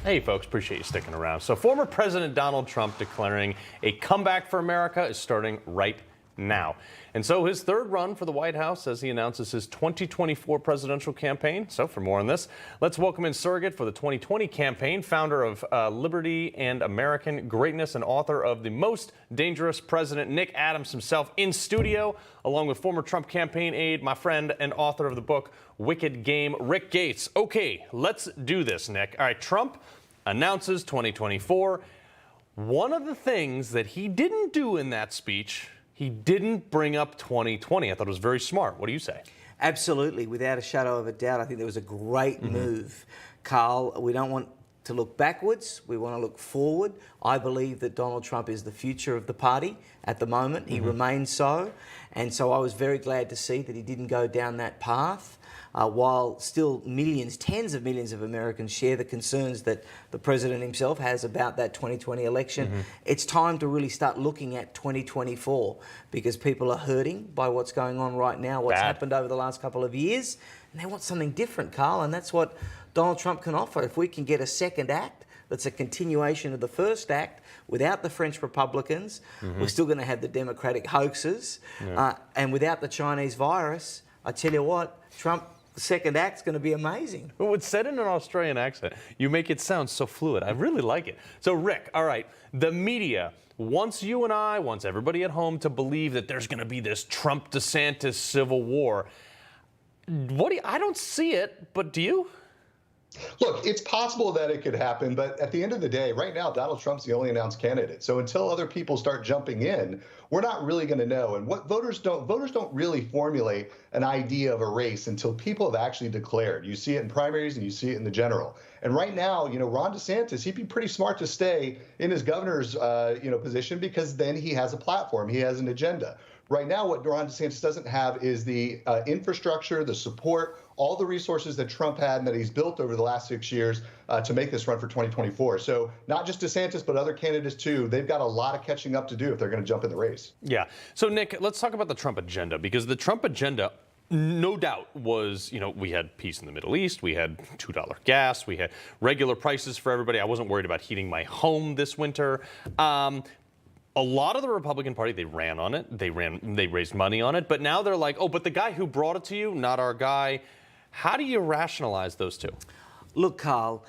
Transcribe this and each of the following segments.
Hey, folks, appreciate you sticking around. So, former President Donald Trump declaring a comeback for America is starting right now. And so his third run for the White House as he announces his 2024 presidential campaign. So for more on this, let's welcome in surrogate for the 2020 campaign, founder of Liberty and American Greatness and author of The Most Dangerous President, Nick Adams himself in studio, along with former Trump campaign aide, my friend and author of the book, Wicked Game, Rick Gates. Okay, let's do this, Nick. All right, Trump announces 2024. One of the things that he didn't do in that speech, he didn't bring up 2020. I thought it was very smart. What do you say? Absolutely, without a shadow of a doubt. I think that was a great move, Carl. We don't want to look backwards. We want to look forward. I believe that Donald Trump is the future of the party at the moment. He remains so. And so I was very glad to see that he didn't go down that path. While still millions, tens of millions of Americans share the concerns that the president himself has about that 2020 election, it's time to really start looking at 2024 because people are hurting by what's going on right now, what's happened over the last couple of years, and they want something different, Carl, and that's what Donald Trump can offer. If we can get a second act that's a continuation of the first act without the French Republicans, we're still going to have the Democratic hoaxes, and without the Chinese virus, I tell you what, Trump, the second act's going to be amazing. Well, it's said in an Australian accent. You make it sound so fluid. I really like it. So, Rick, all right, the media wants you and I, wants everybody at home to believe that there's going to be this Trump-DeSantis civil war. I don't see it, but do you? Look, it's possible that it could happen, but at the end of the day, right now, Donald Trump's the only announced candidate. So until other people start jumping in, we're not really going to know. And what voters don't really formulate an idea of a race until people have actually declared. You see it in primaries and you see it in the general. And right now, Ron DeSantis, he'd be pretty smart to stay in his governor's, position because then he has a platform, he has an agenda. Right now, what Ron DeSantis doesn't have is the infrastructure, the support, all the resources that Trump had and that he's built over the last 6 years to make this run for 2024. So not just DeSantis, but other candidates too. They've got a lot of catching up to do if they're going to jump in the race. Yeah. So, Nick, let's talk about the Trump agenda, because the Trump agenda, no doubt, was, we had peace in the Middle East, we had $2 gas, we had regular prices for everybody. I wasn't worried about heating my home this winter. A lot of the Republican Party, they ran on it. They raised money on it. But now they're like, oh, but the guy who brought it to you, not our guy. How do you rationalize those two? Look, Carl,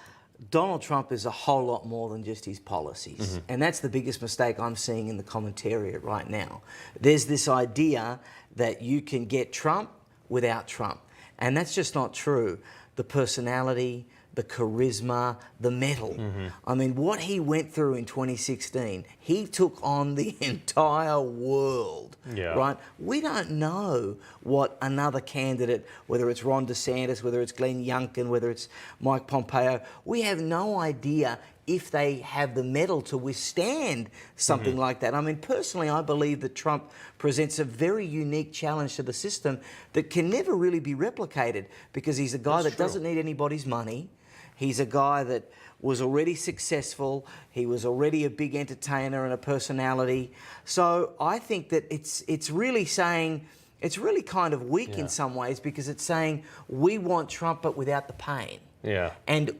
Donald Trump is a whole lot more than just his policies. And that's the biggest mistake I'm seeing in the commentariat right now. There's this idea that you can get Trump without Trump. And that's just not true. The personality, the charisma, the mettle. I mean, what he went through in 2016, he took on the entire world, right? We don't know what another candidate, whether it's Ron DeSantis, whether it's Glenn Youngkin, whether it's Mike Pompeo, we have no idea if they have the mettle to withstand something like that. I mean, personally, I believe that Trump presents a very unique challenge to the system that can never really be replicated because he's a guy that doesn't need anybody's money. He's a guy that was already successful. He was already a big entertainer and a personality. So I think that it's really saying, it's really kind of weak in some ways because it's saying we want Trump but without the pain. Yeah. And,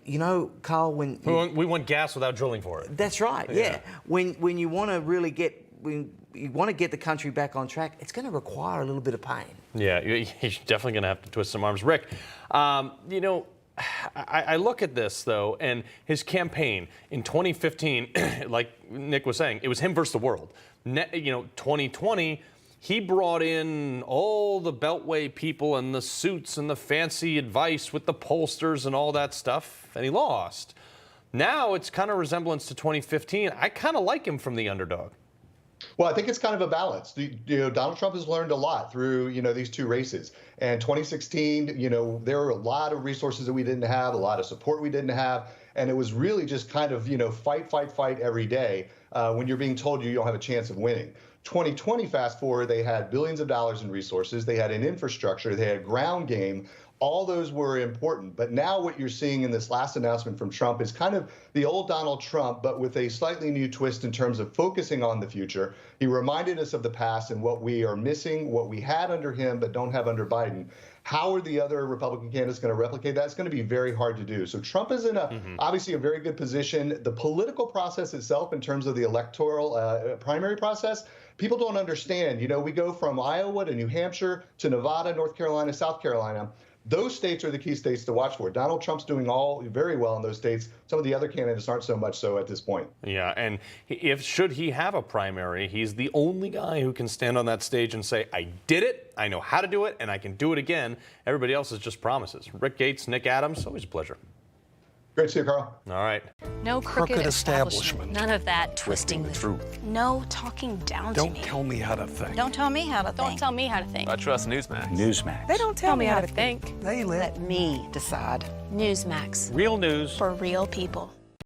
Carl, when... We want gas without drilling for it. That's right, yeah. When you want to really when you want to get the country back on track, it's going to require a little bit of pain. Yeah, you're definitely going to have to twist some arms. Rick, I look at this, though, and his campaign in 2015, like Nick was saying, it was him versus the world. 2020, he brought in all the Beltway people and the suits and the fancy advice with the pollsters and all that stuff, and he lost. Now it's kind of resemblance to 2015. I kind of like him from the underdog. Well, I think it's kind of a balance. Donald Trump has learned a lot through, these two races. And 2016, there were a lot of resources that we didn't have, a lot of support we didn't have. And it was really just kind of, fight every day when you're being told you don't have a chance of winning. 2020, fast forward, they had billions of dollars in resources. They had an infrastructure. They had a ground game. All those were important. But now what you're seeing in this last announcement from Trump is kind of the old Donald Trump, but with a slightly new twist in terms of focusing on the future. He reminded us of the past and what we are missing, what we had under him but don't have under Biden. How are the other Republican candidates going to replicate that? It's going to be very hard to do. So Trump is in obviously a very good position. The political process itself, in terms of the electoral primary process, people don't understand. You know, we go from Iowa to New Hampshire to Nevada, North Carolina, South Carolina. Those states are the key states to watch for. Donald Trump's doing very well in those states. Some of the other candidates aren't so much so at this point. Yeah, and should he have a primary, he's the only guy who can stand on that stage and say, I did it, I know how to do it, and I can do it again. Everybody else is just promises. Rick Gates, Nick Adams, always a pleasure. Great to see you, Carl. All right. No crooked establishment. None of that twisting the truth. No talking down to me. Don't tell me how to think. Don't tell me how to think. Don't tell me how to think. I trust Newsmax. Newsmax. They don't tell me how to think. They let me decide. Newsmax. Real news For real people.